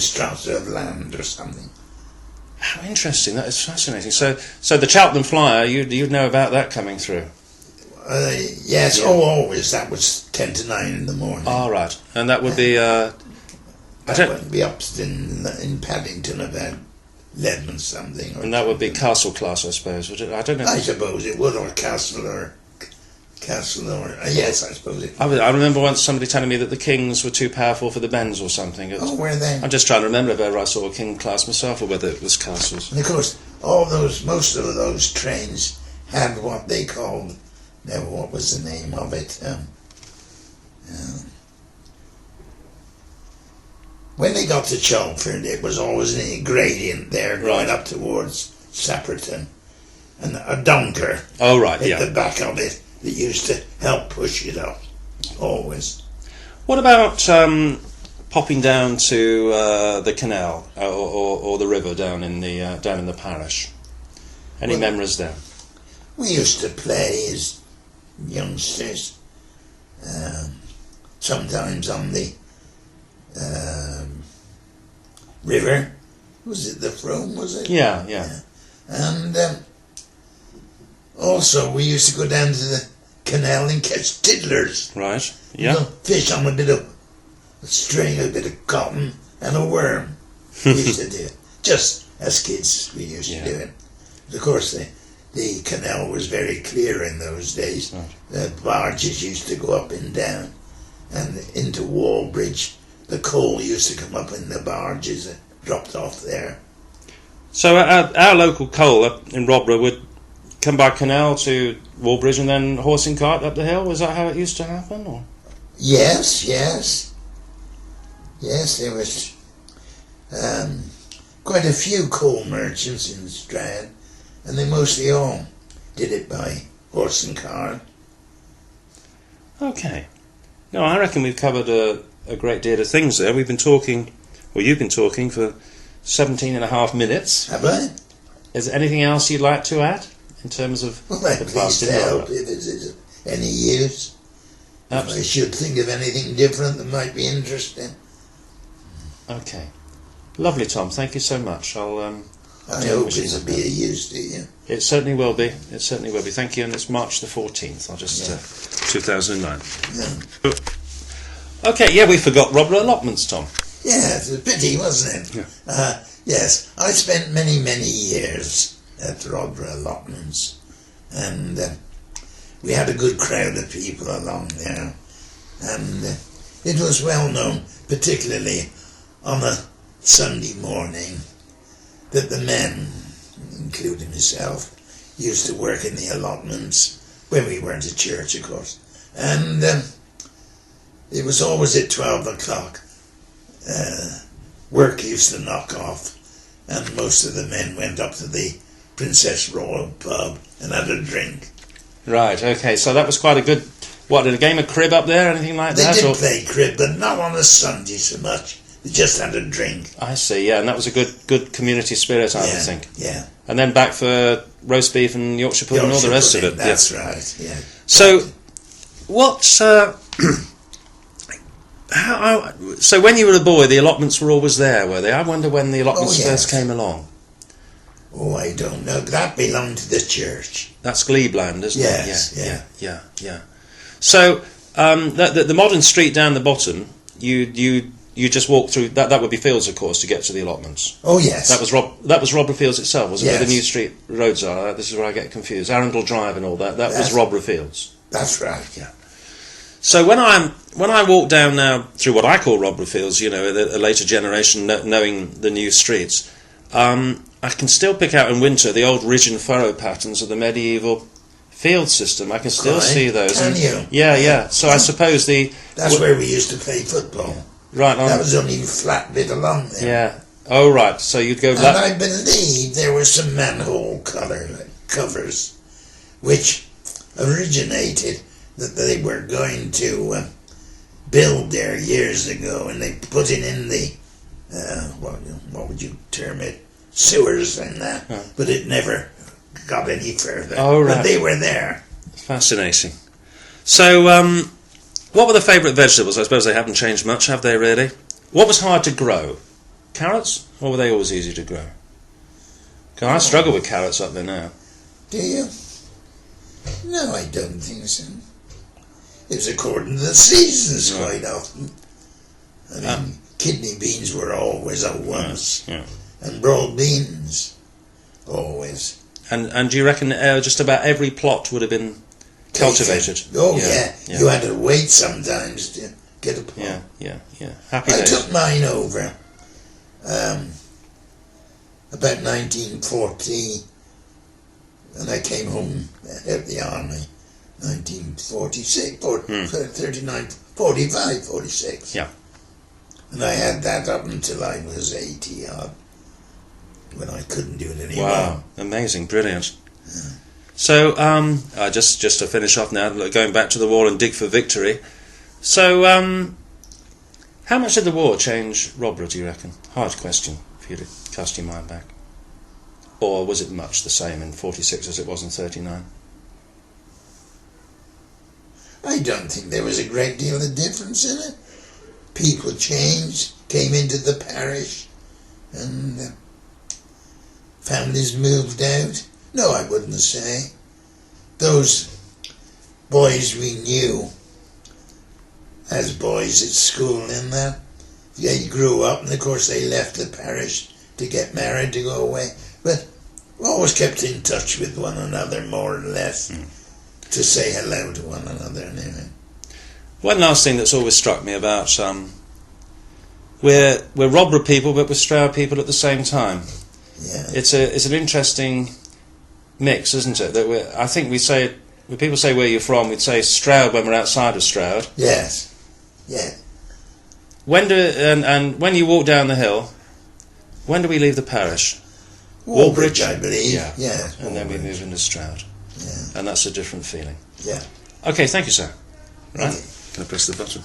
strata of land or something. How interesting! That is fascinating. So the Cheltenham Flyer, you'd know about that coming through? Yes. Yeah. Oh, always. That was 10 to 9 in the morning. Oh, right. And that would be. That would be up in Paddington about 11 or something. And that would be Castle class, I suppose, would it? I don't know. I suppose it would, or Castle, yes, I suppose it would. I remember once somebody telling me that the Kings were too powerful for the Bens or something. Were they? I'm just trying to remember whether I saw a King class myself or whether it was Castles. And of course, most of those trains had what they called, what was the name of it? When they got to Chelmsford, it was always a gradient there going up towards Sapperton, and a donker at the back of it that used to help push it up, always. What about popping down to the canal or the river down in the parish? Any memories there? We used to play as youngsters, sometimes on the river. Was it the Frome, was it? Yeah. And also we used to go down to the canal and catch tiddlers. Right, yeah. Fish on a bit of string, a bit of cotton and a worm. We used to do it. Just as kids we used to do it. Of course the canal was very clear in those days. Right. The barges used to go up and down, and into Wallbridge the coal used to come up in the barges and dropped off there. So our local coal up in Rodborough would come by canal to Wallbridge and then horse and cart up the hill? Was that how it used to happen? Or? Yes, there was quite a few coal merchants in Strad, and they mostly all did it by horse and cart. Okay. No, I reckon we've covered a great deal of things there. We've been talking, or you've been talking for 17 and a half minutes. Have I? Is there anything else you'd like to add in terms of the past? Help if it's any use. If I should think of anything different that might be interesting. Okay. Lovely, Tom. Thank you so much. I hope it'll be of use to you. It certainly will be. It certainly will be. Thank you. And it's March the 14th. 2009. Yeah. Okay, we forgot Rodborough allotments, Tom. Yeah, it's a pity, wasn't it? Yeah. Yes, I spent many years at Rodborough allotments, and we had a good crowd of people along there, and it was well known, particularly on a Sunday morning, that the men, including myself, used to work in the allotments when we weren't at church, of course, and it was always at 12 o'clock. Work used to knock off, and most of the men went up to the Princess Royal pub and had a drink. Right, okay, so that was quite a good... What, did a game of crib up there, anything like that? They did play crib, but not on a Sunday so much. They just had a drink. I see, yeah, and that was a good community spirit, I would think. Yeah. And then back for roast beef and Yorkshire pudding and all the rest of it. That's right, yeah. So, so when you were a boy, the allotments were always there, were they? I wonder when the allotments first came along. Oh, I don't know. That belonged to the church. That's Glebeland, isn't it? Yes, yeah. So the modern street down the bottom, you just walk through. That would be Fields, of course, to get to the allotments. Oh yes. That was Rodborough Fields itself, was it? Yes. Where the new street roads are. This is where I get confused. Arundel Drive and all that. That was Rodborough Fields. That's right. Yeah. So when I walk down now through what I call Rodborough Fields, a later generation knowing the new streets, I can still pick out in winter the old ridge and furrow patterns of the medieval field system. I can still see those. Can you? Yeah. So I suppose that's where we used to play football. Yeah. Right. That was only a flat bit along there. Yeah. Oh right. So you'd go. And I believe there were some manhole covers, which originated that they were going to build there years ago, and they put it in the what would you term it, sewers and that, but it never got any further. Oh right. But they were there. Fascinating. So what were the favourite vegetables? I suppose they haven't changed much, have they really? What was hard to grow? carrots, or were they always easy to grow? 'Cause I struggle with carrots up there now. Do you? No, I don't think so. It was according to the seasons quite often. I mean, kidney beans were always at once, and broad beans, always. And do you reckon just about every plot would have been cultivated? Oh yeah. You had to wait sometimes to get a plot. Yeah. Happy I days. took mine over about 1940, and I came home at the army 1946, 39, 45, 46. Yeah. And I had that up until I was 80 odd, when I couldn't do it anymore. Wow, amazing, brilliant. Yeah. So, just to finish off now, going back to the war and dig for victory. So, how much did the war change Rodborough, do you reckon? Hard question for you to cast your mind back. Or was it much the same in 46 as it was in 39? I don't think there was a great deal of difference in it. People changed, came into the parish, and families moved out. No, I wouldn't say. Those boys we knew as boys at school and that, they grew up, and of course they left the parish to get married, to go away. But we always kept in touch with one another, more or less, to say hello to one another anyway. One last thing that's always struck me about we're Rodborough people, but we're Stroud people at the same time. Yeah. It's an interesting mix, isn't it? That I think we say, when people say where you're from, we'd say Stroud when we're outside of Stroud. Yes. Yeah. And when you walk down the hill, when do we leave the parish? Walbridge, I believe. Yeah. And then we move into Stroud. Yeah. And that's a different feeling. Yeah. Okay, thank you, sir. Right. Okay. Can I press the button?